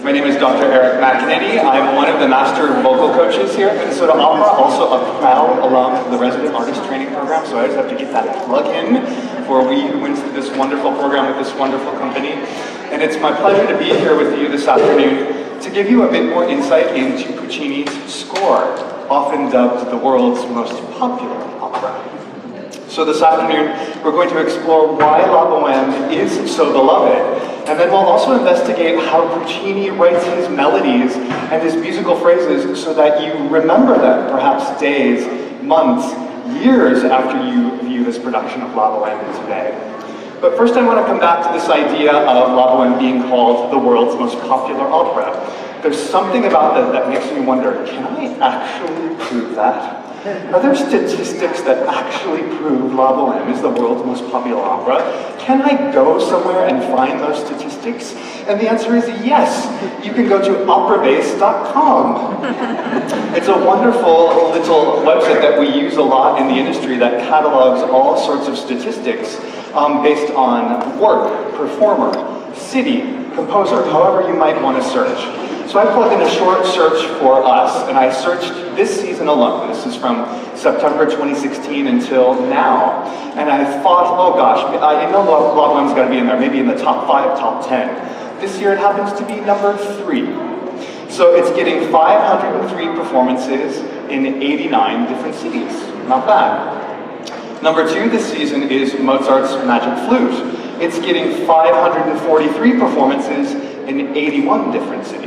My name is Dr. McEnaney. I'm one of the master vocal coaches here at Minnesota Opera, also a proud alum of the Resident Artist Training Program, so I just have to get that plug in for we who went through this wonderful program with this wonderful company. And it's my pleasure to be here with you this afternoon to give you a bit more insight into Puccini's score, often dubbed the world's most popular opera. So this afternoon, we're going to explore why La Bohème is so beloved, and then we'll also investigate how Puccini writes his melodies and his musical phrases so that you remember them, perhaps days, months, years after you view this production of La Bohème today. But first I want to come back to this idea of La Bohème being called the world's most popular opera. There's something about that that makes me wonder, can I actually prove that? Are there statistics that actually prove La Bohème is the world's most popular opera? Can I go somewhere and find those statistics? And the answer is yes. You can go to operabase.com. It's a wonderful little website that we use a lot in the industry that catalogs all sorts of statistics based on work, performer, city, composer, however you might want to search. So I plugged in a short search for us, and I searched this season alone. This is from September 2016 until now. And I thought, oh gosh, I know La Bohème's got to be in there, maybe in the top 5, top 10. This year it happens to be number 3. So it's getting 503 performances in 89 different cities. Not bad. Number 2 this season is Mozart's Magic Flute. It's getting 543 performances in 81 different cities.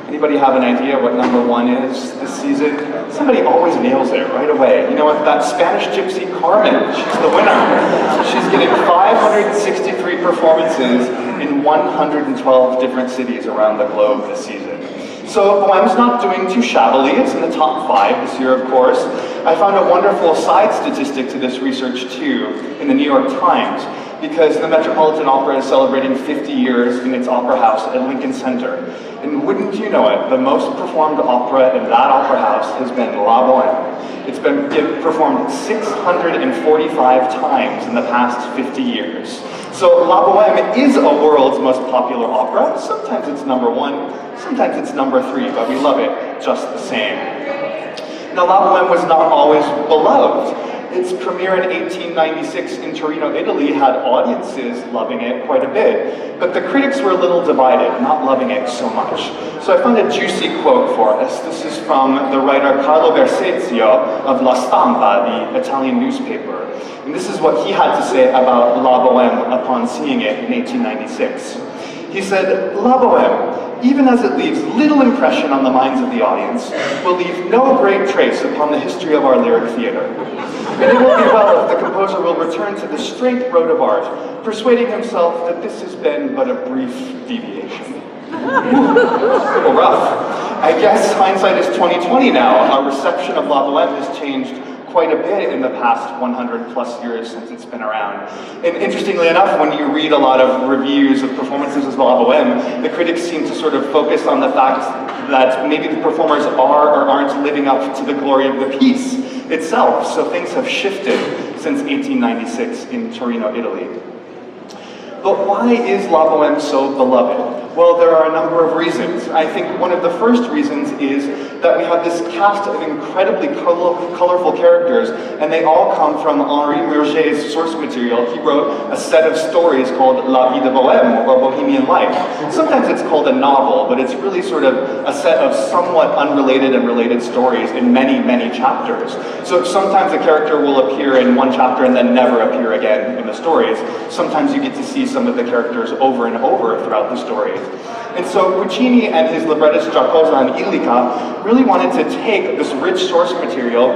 Anybody have an idea what number 1 is this season? Somebody always nails it right away. You know what, that Spanish gypsy Carmen, she's the winner. She's getting 563 performances in 112 different cities around the globe this season. So Bohème's not doing too shabbily. It's in the top 5 this year, of course. I found a wonderful side statistic to this research too in the New York Times, because the Metropolitan Opera is celebrating 50 years in its opera house at Lincoln Center. And wouldn't you know it, the most performed opera in that opera house has been La Bohème. It's been performed 645 times in the past 50 years. So La Bohème is a world's most popular opera. Sometimes it's number 1, sometimes it's number 3, but we love it just the same. Now La Bohème was not always beloved. Its premiere in 1896 in Torino, Italy had audiences loving it quite a bit, but the critics were a little divided, not loving it so much. So I found a juicy quote for us. This is from the writer Carlo Bersezio of La Stampa, the Italian newspaper. And this is what he had to say about La Bohème upon seeing it in 1896. He said, "La Bohème, even as it leaves little impression on the minds of the audience, will leave no great trace upon the history of our lyric theater. And it will be well if the composer will return to the straight road of art, persuading himself that this has been but a brief deviation." Well, rough. I guess hindsight is 2020 now. Our reception of La Bohème has changed quite a bit in the past 100 plus years since it's been around. And interestingly enough, when you read a lot of reviews of performances of La Bohème, the critics seem to sort of focus on the fact that maybe the performers are or aren't living up to the glory of the piece itself. So things have shifted since 1896 in Torino, Italy. But why is La Bohème so beloved? Well, there are a number of reasons. I think one of the first reasons is that we have this cast of incredibly colorful characters, and they all come from Henri Murger's source material. He wrote a set of stories called La Vie de Bohème, or Bohemian Life. Sometimes it's called a novel, but it's really sort of a set of somewhat unrelated and related stories in many, many chapters. So sometimes a character will appear in one chapter and then never appear again in the stories. Sometimes you get to see some of the characters over and over throughout the stories. And so Puccini and his librettist Giacosa and Illica really wanted to take this rich source material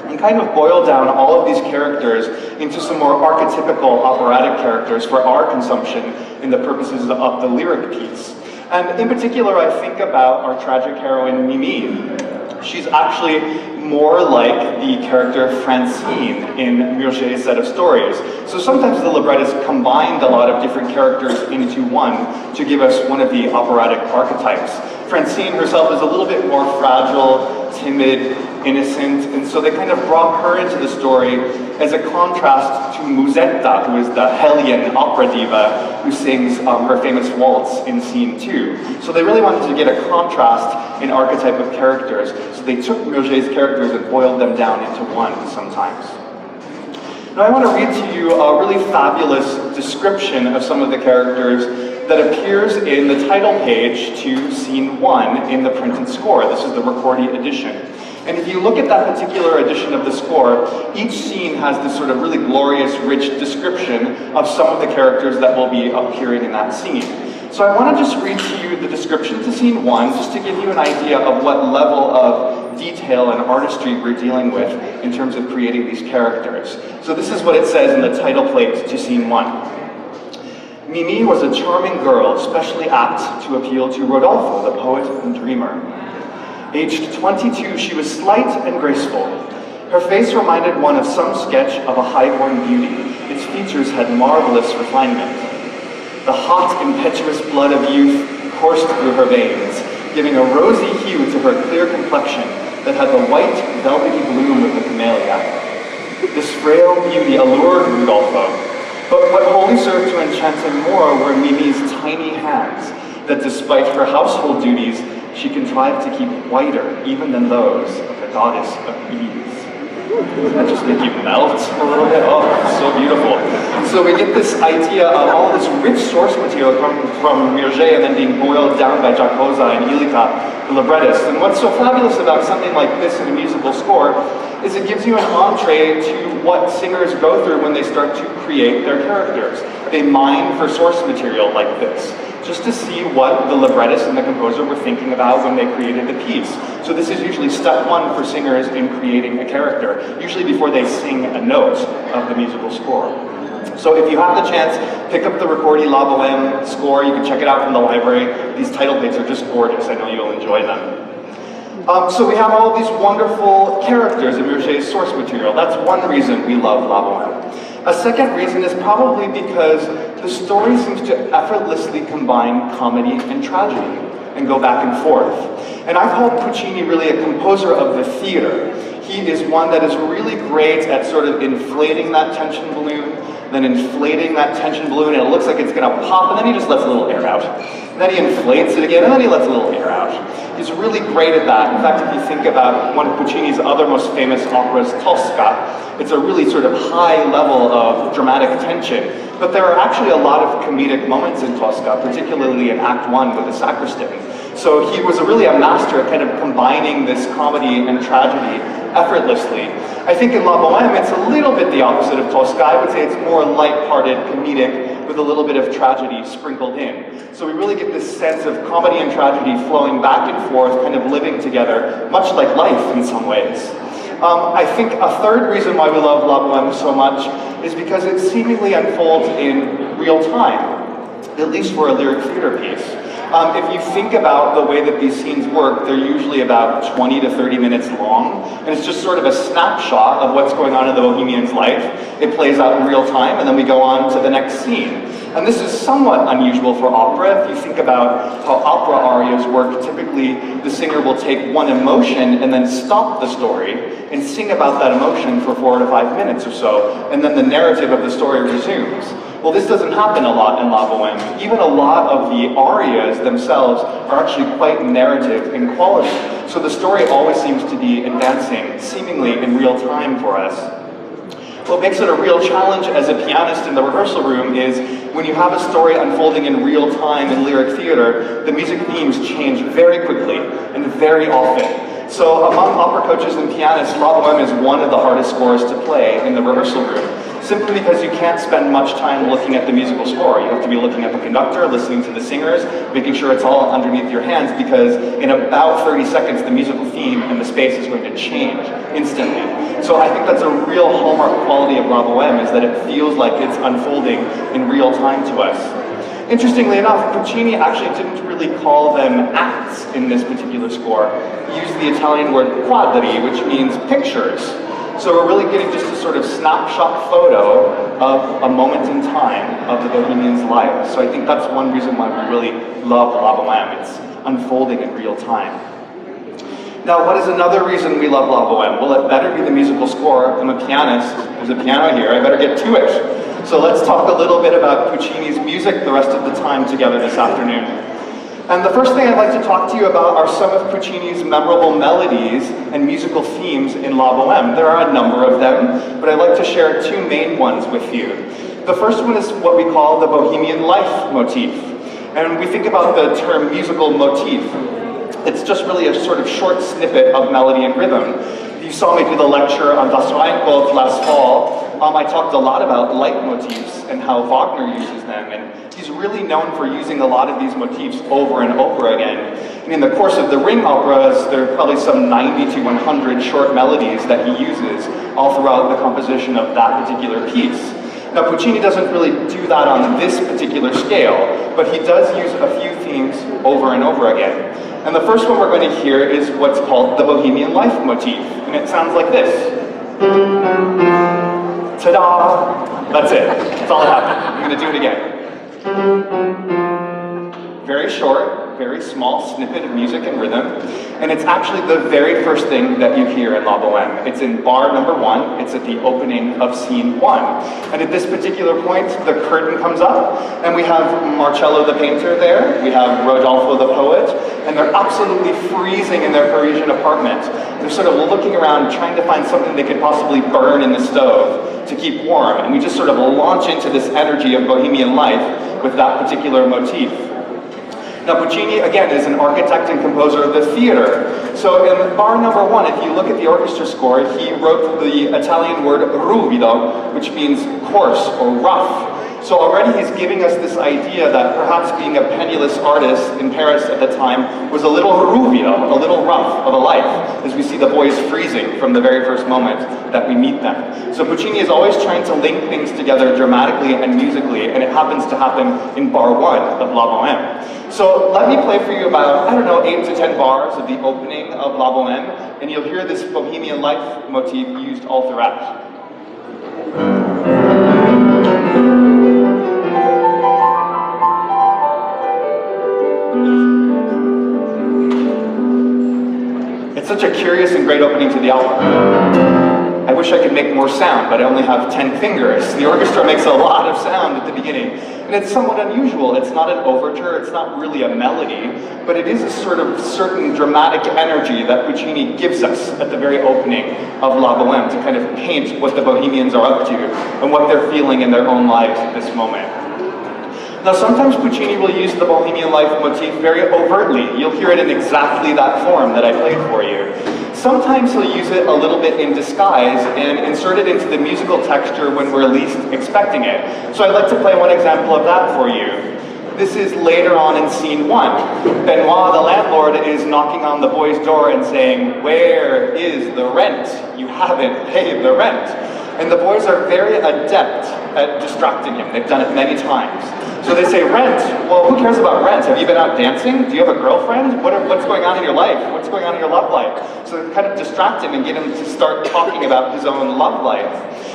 and kind of boil down all of these characters into some more archetypical operatic characters for our consumption in the purposes of the lyric piece. And in particular, I think about our tragic heroine Mimi. She's actually more like the character Francine in Murger's set of stories. So sometimes the librettist combined a lot of different characters into one to give us one of the operatic archetypes. Francine herself is a little bit more fragile, timid, innocent, and so they kind of brought her into the story as a contrast to Musetta, who is the Hellion opera diva who sings her famous waltz in scene 2. So they really wanted to get a contrast in archetype of characters, so they took Murger's characters and boiled them down into one sometimes. Now I want to read to you a really fabulous description of some of the characters that appears in the title page to scene 1 in the printed score. This is the Ricordi edition. And if you look at that particular edition of the score, each scene has this sort of really glorious, rich description of some of the characters that will be appearing in that scene. So I want to just read to you the description to scene 1, just to give you an idea of what level of detail and artistry we're dealing with in terms of creating these characters. So this is what it says in the title plate to scene 1. Mimi was a charming girl, especially apt to appeal to Rodolfo, the poet and dreamer. Aged 22, she was slight and graceful. Her face reminded one of some sketch of a high-born beauty. Its features had marvelous refinement. The hot, impetuous blood of youth coursed through her veins, giving a rosy hue to her clear complexion that had the white, velvety bloom of the camellia. This frail beauty allured Rodolfo, but what wholly served to enchant him more were Mimi's tiny hands, that despite her household duties, she contrived to keep whiter even than those of the goddess of ease. Doesn't that just make you melt a little bit? Oh, so beautiful. So we get this idea of all this rich source material coming from Murger and then being boiled down by Giacosa and Ilica, the librettist. And what's so fabulous about something like this in a musical score is it gives you an entree to what singers go through when they start to create their characters. They mine for source material like this, just to see what the librettist and the composer were thinking about when they created the piece. So this is usually step 1 for singers in creating a character, usually before they sing a note of the musical score. So if you have the chance, pick up the Ricordi La Bohème score. You can check it out from the library. These title plates are just gorgeous. I know you'll enjoy them. So we have all of these wonderful characters in Murger's source material. That's one reason we love La Bohème. A second reason is probably because the story seems to effortlessly combine comedy and tragedy and go back and forth. And I call Puccini really a composer of the theater. He is one that is really great at sort of inflating that tension balloon, then inflating that tension balloon, and it looks like it's gonna pop, and then he just lets a little air out. And then he inflates it again, and then he lets a little air out. He's really great at that. In fact, if you think about one of Puccini's other most famous operas, Tosca, it's a really sort of high level of dramatic tension. But there are actually a lot of comedic moments in Tosca, particularly in Act 1 with the sacristan. So he was really a master at kind of combining this comedy and tragedy effortlessly. I think in La Bohème, it's a little bit the opposite of Tosca. I would say it's more light-hearted, comedic, with a little bit of tragedy sprinkled in. So we really get this sense of comedy and tragedy flowing back and forth, kind of living together, much like life in some ways. I think a third reason why we love La Bohème so much is because it seemingly unfolds in real time, at least for a lyric theater piece. If you think about the way that these scenes work, they're usually about 20 to 30 minutes long, and it's just sort of a snapshot of what's going on in the Bohemian's life. It plays out in real time, and then we go on to the next scene. And this is somewhat unusual for opera. If you think about how opera arias work, typically the singer will take one emotion and then stop the story and sing about that emotion for 4 to 5 minutes or so, and then the narrative of the story resumes. Well, this doesn't happen a lot in La Bohème. Even a lot of the arias themselves are actually quite narrative in quality. So the story always seems to be advancing, seemingly in real time for us. What makes it a real challenge as a pianist in the rehearsal room is when you have a story unfolding in real time in lyric theater, the music themes change very quickly and very often. So among opera coaches and pianists, La Bohème is one of the hardest scores to play in the rehearsal room, simply because you can't spend much time looking at the musical score. You have to be looking at the conductor, listening to the singers, making sure it's all underneath your hands, because in about 30 seconds, the musical theme and the space is going to change instantly. So I think that's a real hallmark quality of La Bohème, is that it feels like it's unfolding in real time to us. Interestingly enough, Puccini actually didn't really call them acts in this particular score. He used the Italian word quadri, which means pictures. So we're really getting just a sort of snapshot photo of a moment in time of the Bohemian's life. So I think that's one reason why we really love La Bohème. It's unfolding in real time. Now, what is another reason we love La Bohème? Well, it better be the musical score. I'm a pianist. There's a piano here. I better get to it. So let's talk a little bit about Puccini's music the rest of the time together this afternoon. And the first thing I'd like to talk to you about are some of Puccini's memorable melodies and musical themes in La Bohème. There are a number of them, but I'd like to share two main ones with you. The first one is what we call the Bohemian life motif. And when we think about the term musical motif, it's just really a sort of short snippet of melody and rhythm. You saw me do the lecture on Das Rheingold last fall. I talked a lot about leitmotifs and how Wagner uses them, and he's really known for using a lot of these motifs over and over again. And in the course of the Ring operas, there are probably some 90 to 100 short melodies that he uses all throughout the composition of that particular piece. Now, Puccini doesn't really do that on this particular scale, but he does use a few themes over and over again. And the first one we're going to hear is what's called the Bohemian life motif, and it sounds like this. Ta-da! That's it. That's all that happened. I'm going to do it again. Very short, very small snippet of music and rhythm, and it's actually the very first thing that you hear in La Bohème. It's in bar number 1, it's at the opening of scene 1. And at this particular point, the curtain comes up, and we have Marcello the painter there, we have Rodolfo the poet, and they're absolutely freezing in their Parisian apartment. They're sort of looking around, trying to find something they could possibly burn in the stove to keep warm, and we just sort of launch into this energy of Bohemian life with that particular motif. Now, Puccini, again, is an architect and composer of the theater. So in bar number 1, if you look at the orchestra score, he wrote the Italian word ruvido, which means coarse or rough. So already he's giving us this idea that perhaps being a penniless artist in Paris at the time was a little ruvido, a little rough of a life, as we see the boys freezing from the very first moment that we meet them. So Puccini is always trying to link things together dramatically and musically, and it happens to happen in bar 1 of La Bohème. So let me play for you about, 8 to 10 bars of the opening of La Bohème, and you'll hear this Bohemian life motif used all throughout. It's such a curious and great opening to the album. I wish I could make more sound, but I only have 10 fingers. The orchestra makes a lot of sound at the beginning, and it's somewhat unusual. It's not an overture, it's not really a melody, but it is a sort of certain dramatic energy that Puccini gives us at the very opening of La Bohème to kind of paint what the Bohemians are up to and what they're feeling in their own lives at this moment. Now, sometimes Puccini will use the Bohemian life motif very overtly. You'll hear it in exactly that form that I played for you. Sometimes he'll use it a little bit in disguise and insert it into the musical texture when we're least expecting it. So I'd like to play one example of that for you. This is later on in scene 1. Benoit, the landlord, is knocking on the boy's door and saying, "Where is the rent? You haven't paid the rent." And the boys are very adept at distracting him. They've done it many times. So they say, "Rent? Well, who cares about rent? Have you been out dancing? Do you have a girlfriend? What's going on in your life? What's going on in your love life?" So they kind of distract him and get him to start talking about his own love life.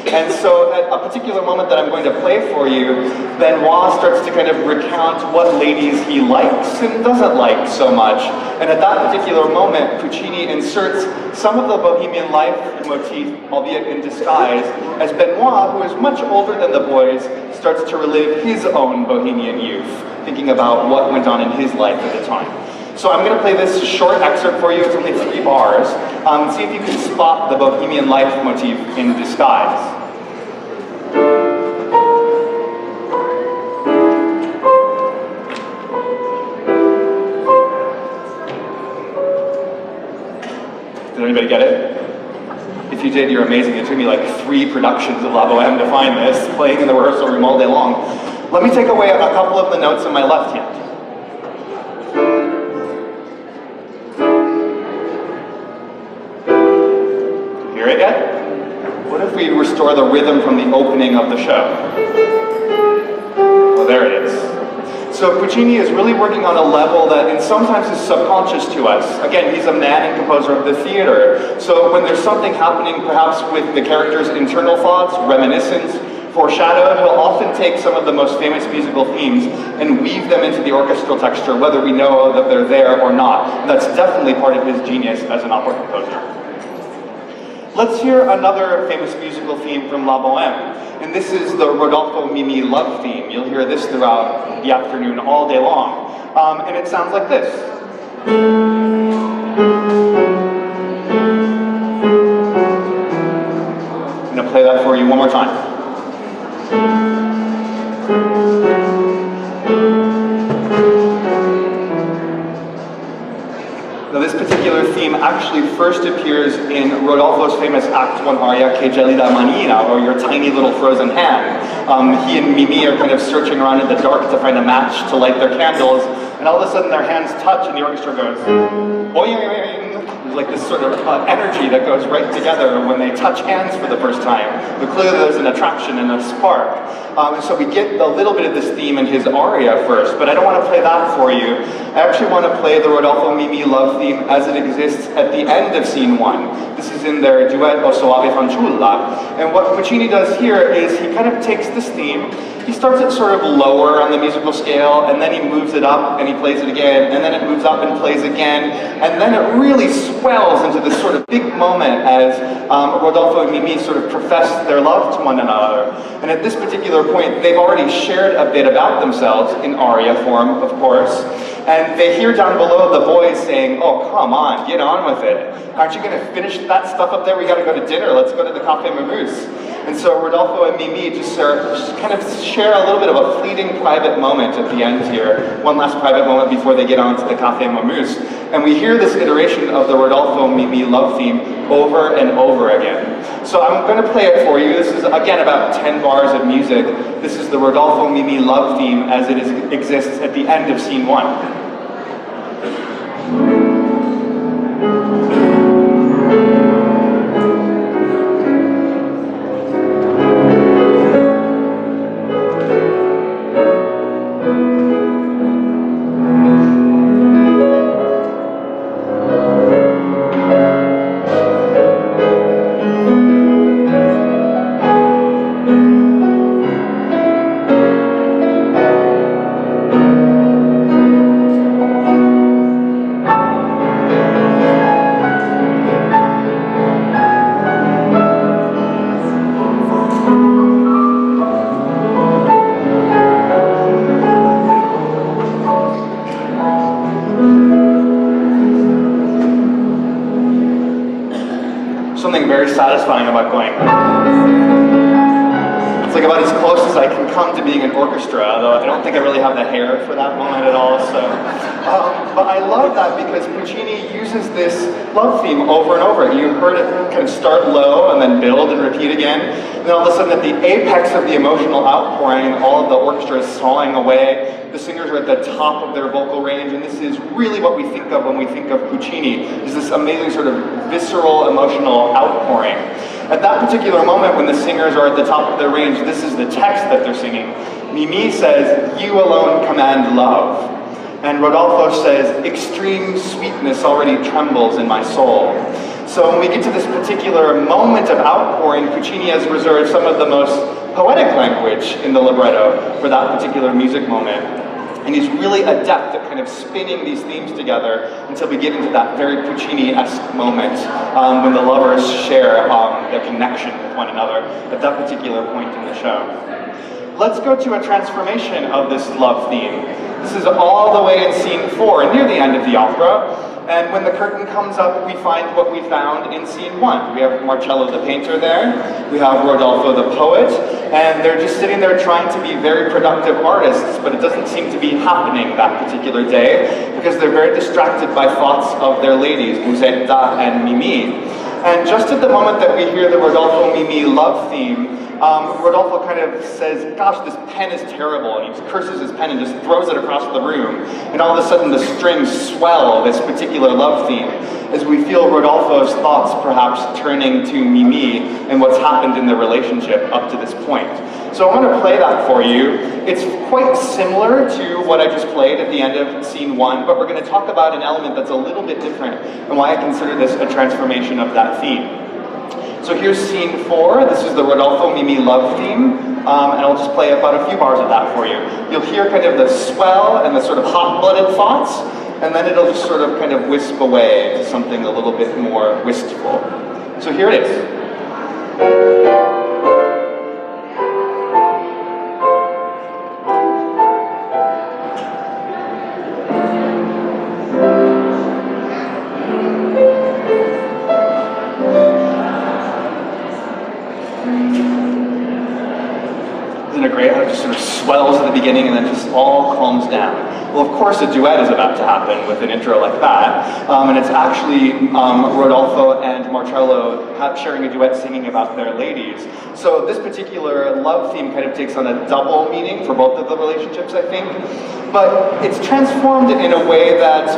And so at a particular moment that I'm going to play for you, Benoit starts to kind of recount what ladies he likes and doesn't like so much. And at that particular moment, Puccini inserts some of the Bohemian life motif, albeit in disguise, as Benoit, who is much older than the boys, starts to relive his own Bohemian youth, thinking about what went on in his life at the time. So I'm going to play this short excerpt for you. It's only 3 bars. See if you can spot the Bohemian life motif in disguise. Did anybody get it? If you did, you're amazing. It took me like 3 productions of La Bohème to find this, playing in the rehearsal room all day long. Let me take away a couple of the notes in my left hand. Hear it yet? What if we restore the rhythm from the opening of the show? Well, there it is. So Puccini is really working on a level that sometimes is subconscious to us. Again, he's a man and composer of the theater. So when there's something happening perhaps with the character's internal thoughts, reminiscence, Foreshadowed, he'll often take some of the most famous musical themes and weave them into the orchestral texture, whether we know that they're there or not. And that's definitely part of his genius as an opera composer. Let's hear another famous musical theme from La Bohème, and this is the Rodolfo Mimi love theme. You'll hear this throughout the afternoon all day long, and it sounds like this. I'm going to play that for you one more time. Now this particular theme actually first appears in Rodolfo's famous Act 1 aria, Che gelida manina, or Your Tiny Little Frozen Hand. He and Mimi are kind of searching around in the dark to find a match to light their candles, and all of a sudden their hands touch and the orchestra goes, boing. There's like this sort of energy that goes right together when they touch hands for the first time. But clearly there's an attraction and a spark. And so we get a little bit of this theme in his aria first, but I don't want to play that for you. I actually want to play the Rodolfo Mimi love theme as it exists at the end of scene 1. This is in their duet O Soave Fanciulla. And what Puccini does here is he kind of takes this theme, he starts it sort of lower on the musical scale, and then he moves it up and he plays it again, and then it moves up and plays again, and then it really swells into this sort of big moment as Rodolfo and Mimi sort of profess their love to one another. And at this particular point, they've already shared a bit about themselves in aria form, of course, and they hear down below the boys saying, oh, come on, get on with it. Aren't you going to finish that stuff up there? We got to go to dinner. Let's go to the Café Mamousse. And so Rodolfo and Mimi just kind of share a little bit of a fleeting private moment at the end here. One last private moment before they get on to the Café Mamousse. And we hear this iteration of the Rodolfo Mimi love theme over and over again. So I'm going to play it for you. This is, again, about 10 bars of music. This is the Rodolfo Mimi love theme as it exists at the end of scene 1. Something very satisfying about going. It's like about as close as I can come to being an orchestra, although I don't think I really have the hair for that moment at all. So, but I love that because Puccini uses this love theme over and over. You heard it kind of start low and then build and repeat again. And then all of a sudden at the apex of the emotional outpouring, all of the orchestra is sawing away. The singers are at the top of their vocal range, and this is really what we think of when we think of Puccini, is this amazing sort of visceral, emotional outpouring. At that particular moment when the singers are at the top of their range, this is the text that they're singing. Mimi says, "You alone command love." And Rodolfo says, "Extreme sweetness already trembles in my soul." So when we get to this particular moment of outpouring, Puccini has reserved some of the most poetic language in the libretto for that particular music moment. And he's really adept at kind of spinning these themes together until we get into that very Puccini-esque moment when the lovers share their connection with one another at that particular point in the show. Let's go to a transformation of this love theme. This is all the way in scene 4, near the end of the opera. And when the curtain comes up, we find what we found in scene 1. We have Marcello the painter there, we have Rodolfo the poet, and they're just sitting there trying to be very productive artists, but it doesn't seem to be happening that particular day because they're very distracted by thoughts of their ladies, Musetta and Mimi. And just at the moment that we hear the Rodolfo Mimi love theme, Rodolfo kind of says, gosh, this pen is terrible, and he curses his pen and just throws it across the room. And all of a sudden the strings swell this particular love theme, as we feel Rodolfo's thoughts perhaps turning to Mimi and what's happened in the relationship up to this point. So I want to play that for you. It's quite similar to what I just played at the end of scene 1, but we're going to talk about an element that's a little bit different and why I consider this a transformation of that theme. So So here's scene 4. This is the Rodolfo Mimi love theme, and I'll just play about a few bars of that for you. You'll hear kind of the swell and the sort of hot-blooded thoughts, and then it'll just sort of kind of wisp away to something a little bit more wistful. So here it is. Isn't it great how it just sort of swells at the beginning and then just all calms down? Well, of course, a duet is about to happen with an intro like that, and it's actually Rodolfo and Marcello sharing a duet singing about their ladies. So this particular love theme kind of takes on a double meaning for both of the relationships, I think. But it's transformed in a way that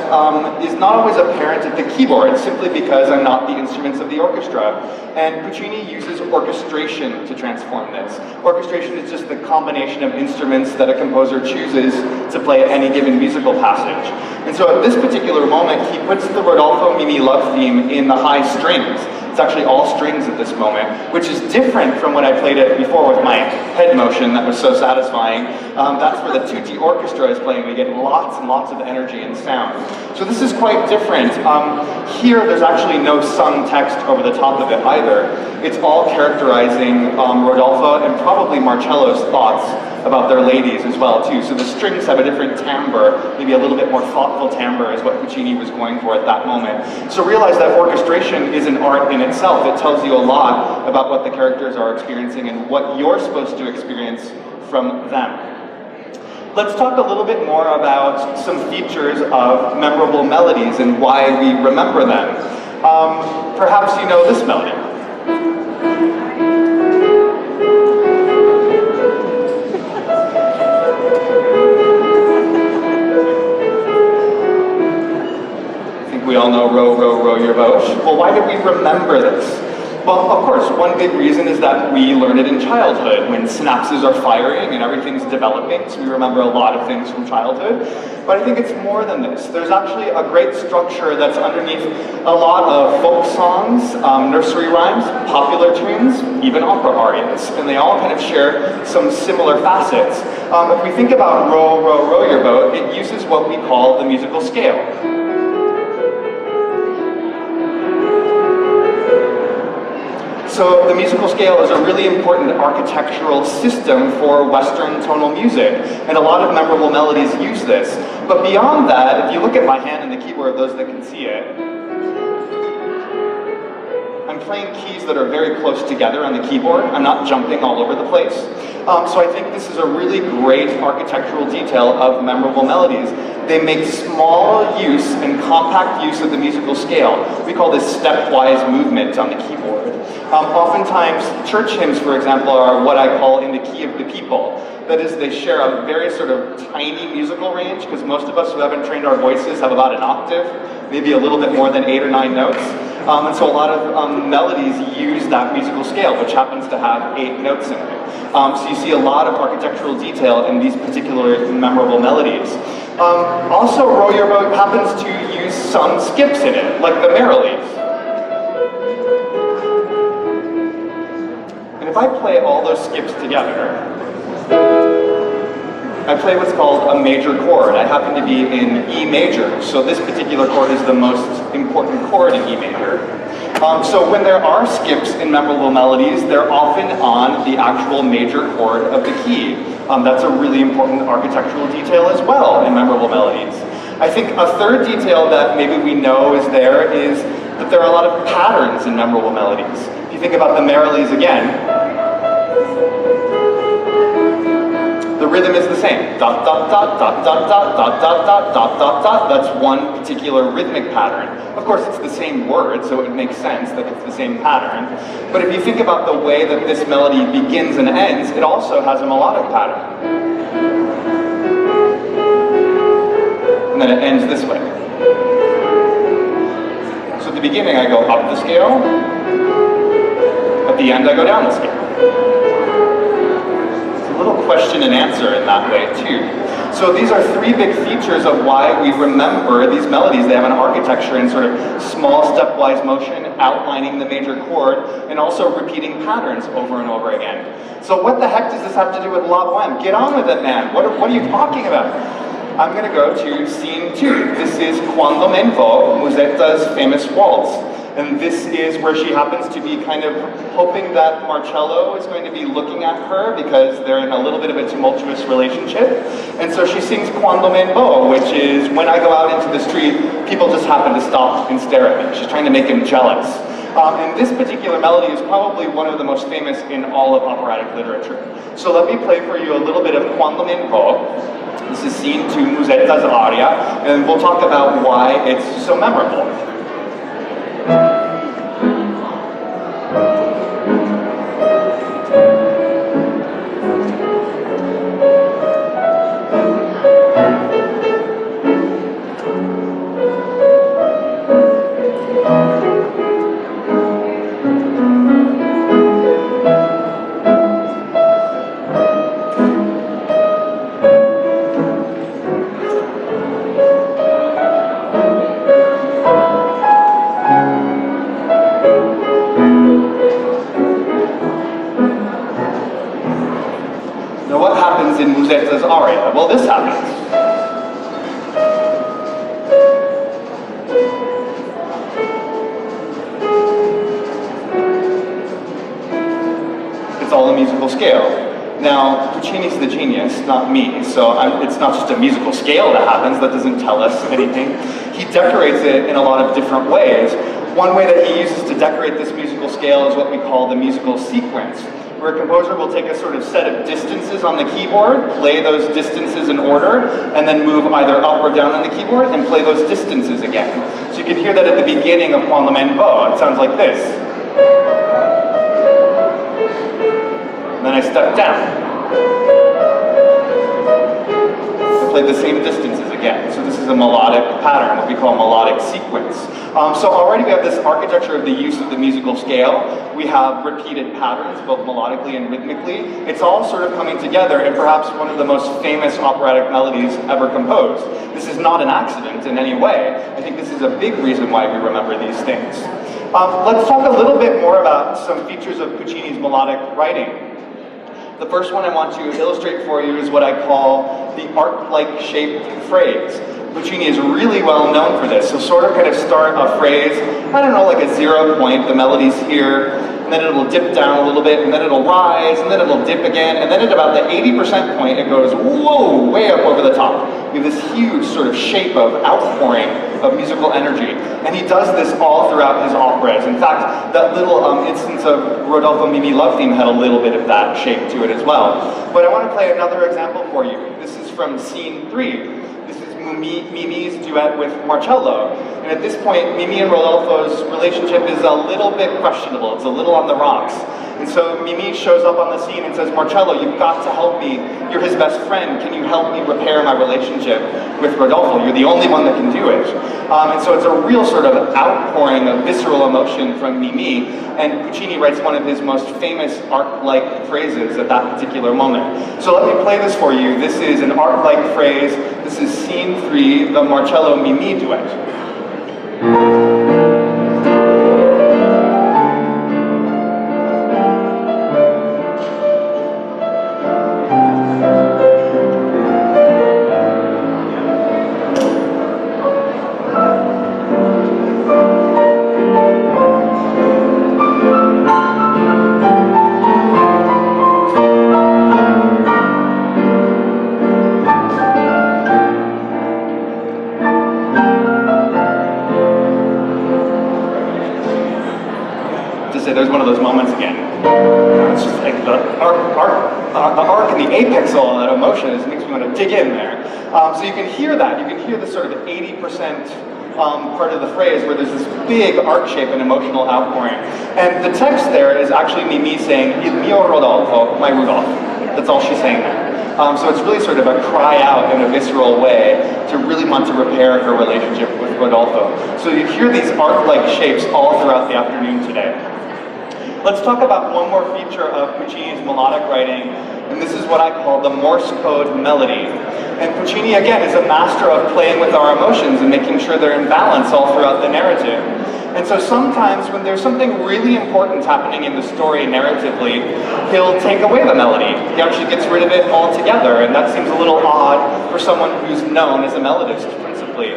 is not always apparent at the keyboard, simply because I'm not the instruments of the orchestra. And Puccini uses orchestration to transform this. Orchestration is just the combination of instruments that a composer chooses to play at any given musical passage. And so at this particular moment, he puts the Rodolfo Mimi love theme in the high strings. It's actually all strings at this moment, which is different from when I played it before with my head motion that was so satisfying. That's where the tutti orchestra is playing. We get lots and lots of energy and sound. So this is quite different. Here, there's actually no sung text over the top of it either. It's all characterizing Rodolfo and probably Marcello's thoughts about their ladies as well too. So the strings have a different timbre, maybe a little bit more thoughtful timbre is what Puccini was going for at that moment. So realize that orchestration is an art in itself. It tells you a lot about what the characters are experiencing and what you're supposed to experience from them. Let's talk a little bit more about some features of memorable melodies and why we remember them. Perhaps you know this melody. We all know row, row, row your boat. Well, why do we remember this? Well, of course, one big reason is that we learn it in childhood when synapses are firing and everything's developing, so we remember a lot of things from childhood. But I think it's more than this. There's actually a great structure that's underneath a lot of folk songs, nursery rhymes, popular tunes, even opera arias, and they all kind of share some similar facets. If we think about row, row, row your boat, it uses what we call the musical scale. So the musical scale is a really important architectural system for Western tonal music, and a lot of memorable melodies use this. But beyond that, if you look at my hand and the keyboard, those that can see it, I'm playing keys that are very close together on the keyboard. I'm not jumping all over the place. So I think this is a really great architectural detail of memorable melodies. They make small use and compact use of the musical scale. We call this stepwise movement on the keyboard. Oftentimes, church hymns, for example, are what I call in the key of the people. That is, they share a very sort of tiny musical range, because most of us who haven't trained our voices have about an octave, maybe a little bit more than 8 or 9 notes. And so a lot of melodies use that musical scale, which happens to have 8 notes in it. So you see a lot of architectural detail in these particular memorable melodies. Also, Row Your Boat happens to use some skips in it, like the Melodies. And if I play all those skips together, I play what's called a major chord. I happen to be in E major, so this particular chord is the most important chord in E major. So when there are skips in memorable melodies, they're often on the actual major chord of the key. That's a really important architectural detail as well in memorable melodies. I think a third detail that maybe we know is that there are a lot of patterns in memorable melodies. If you think about the Melodies again, the rhythm is the same. Dot, dot, dot, dot, dot, dot, dot, dot, dot, dot, dot, dot. That's one particular rhythmic pattern. Of course, it's the same word, so it makes sense that it's the same pattern. But if you think about the way that this melody begins and ends, it also has a melodic pattern. And then it ends this way. So at the beginning, I go up the scale. At the end, I go down the scale. Little question and answer in that way too. So these are 3 big features of why we remember these melodies. They have an architecture in sort of small stepwise motion outlining the major chord and also repeating patterns over and over again. So what the heck does this have to do with La Bohème? Get on with it, man. What are you talking about? I'm going to go to scene 2. This is Quando me ne vo, Musetta's famous waltz. And this is where she happens to be kind of hoping that Marcello is going to be looking at her because they're in a little bit of a tumultuous relationship. And so she sings Quando me ne vo, which is when I go out into the street, people just happen to stop and stare at me. She's trying to make him jealous. And this particular melody is probably one of the most famous in all of operatic literature. So let me play for you a little bit of Quando me ne vo. This is scene 2, Musetta's aria, and we'll talk about why it's so memorable. In Musetta's aria? Well, this happens. It's all a musical scale. Now, Puccini's the genius, not me, so it's not just a musical scale that happens, that doesn't tell us anything. He decorates it in a lot of different ways. One way that he uses to decorate this musical scale is what we call the musical sequence, where a composer will take a sort of set of distances on the keyboard, play those distances in order, and then move either up or down on the keyboard and play those distances again. So you can hear that at the beginning of Quando me ne vo. It sounds like this. And then I step down. I play the same distances again. So this is a melodic pattern, what we call a melodic sequence. So already we have this architecture of the use of the musical scale. We have repeated patterns, both melodically and rhythmically. It's all sort of coming together in perhaps one of the most famous operatic melodies ever composed. This is not an accident in any way. I think this is a big reason why we remember these things. Let's talk a little bit more about some features of Puccini's melodic writing. The first one I want to illustrate for you is what I call the arc-like shaped phrase. Puccini is really well known for this. So sort of kind of start a phrase, I don't know, like a 0 point, the melody's here, and then it'll dip down a little bit, and then it'll rise, and then it'll dip again, and then at about the 80% point, it goes, whoa, way up over the top. We have this huge sort of shape of outpouring of musical energy. And he does this all throughout his operas. In fact, that little instance of Rodolfo Mimi Love Theme had a little bit of that shape to it as well. But I want to play another example for you. This is from scene 3. This is Mimi's duet with Marcello. And at this point, Mimi and Rodolfo's relationship is a little bit questionable. It's a little on the rocks. And so Mimi shows up on the scene and says, Marcello, you've got to help me. You're his best friend. Can you help me repair my relationship with Rodolfo? You're the only one that can do it. And so it's a real sort of outpouring of visceral emotion from Mimi. And Puccini writes one of his most famous arc-like phrases at that particular moment. So let me play this for you. This is an arc-like phrase. This is scene 3, the Marcello-Mimi duet. There's one of those moments again. It's just like the arc and the apex of all that emotion makes me want to dig in there. So you can hear that. You can hear this sort of 80% part of the phrase where there's this big arc shape and emotional outpouring. And the text there is actually Mimi saying, Il mio Rodolfo, my Rudolph. That's all she's saying there. So it's really sort of a cry out in a visceral way to really want to repair her relationship with Rodolfo. So you hear these arc-like shapes all throughout the afternoon today. Let's talk about one more feature of Puccini's melodic writing, and this is what I call the Morse code melody. And Puccini, again, is a master of playing with our emotions and making sure they're in balance all throughout the narrative. And so sometimes when there's something really important happening in the story narratively, he'll take away the melody. He actually gets rid of it altogether, and that seems a little odd for someone who's known as a melodist, principally.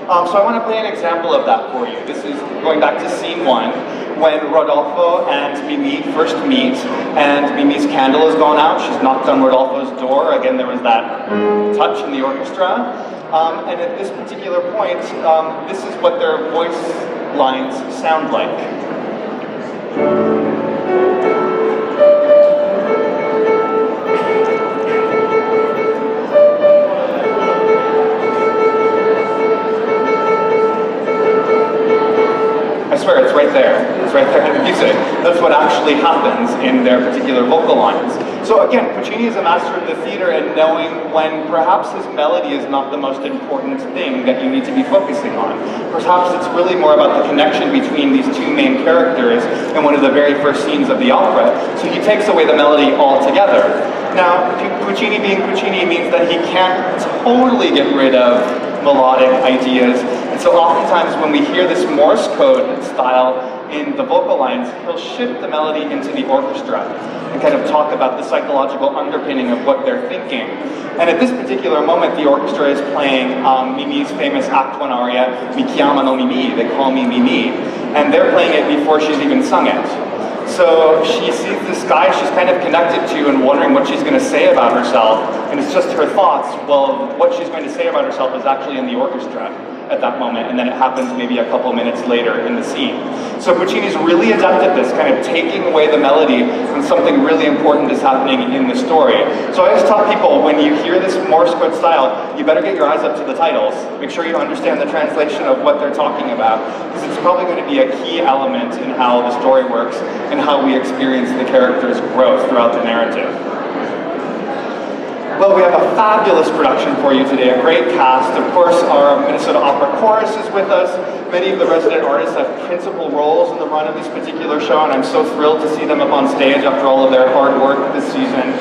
So I want to play an example of that for you. This is going back to scene 1, when Rodolfo and Mimi first meet, and Mimi's candle has gone out. She's knocked on Rodolfo's door. Again, there was that touch in the orchestra. And at this particular point, this is what their voice lines sound like. I swear, it's right there. It's right there in the music. That's what actually happens in their particular vocal lines. So again, Puccini is a master of the theater and knowing when perhaps his melody is not the most important thing that you need to be focusing on. Perhaps it's really more about the connection between these two main characters in one of the very first scenes of the opera. So he takes away the melody altogether. Now, Puccini being Puccini means that he can't totally get rid of melodic ideas. And so oftentimes when we hear this Morse code style in the vocal lines, he'll shift the melody into the orchestra and kind of talk about the psychological underpinning of what they're thinking. And at this particular moment, the orchestra is playing Mimi's famous Act 1 aria, Mi chiamano Mimi, they call me Mimi, and they're playing it before she's even sung it. So she sees this guy she's kind of connected to and wondering what she's going to say about herself, and it's just her thoughts. Well, what she's going to say about herself is actually in the orchestra at that moment, and then it happens maybe a couple minutes later in the scene. So Puccini's really adept at this, kind of taking away the melody when something really important is happening in the story. So I always tell people, when you hear this Morse code style, you better get your eyes up to the titles. Make sure you understand the translation of what they're talking about, because it's probably going to be a key element in how the story works and how we experience the character's growth throughout the narrative. Well, we have a fabulous production for you today, a great cast. Of course, our Minnesota Opera Chorus is with us. Many of the resident artists have principal roles in the run of this particular show, and I'm so thrilled to see them up on stage after all of their hard work this season.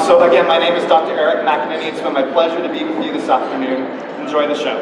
So again, my name is Dr. Eric McEnaney. It's been my pleasure to be with you this afternoon. Enjoy the show.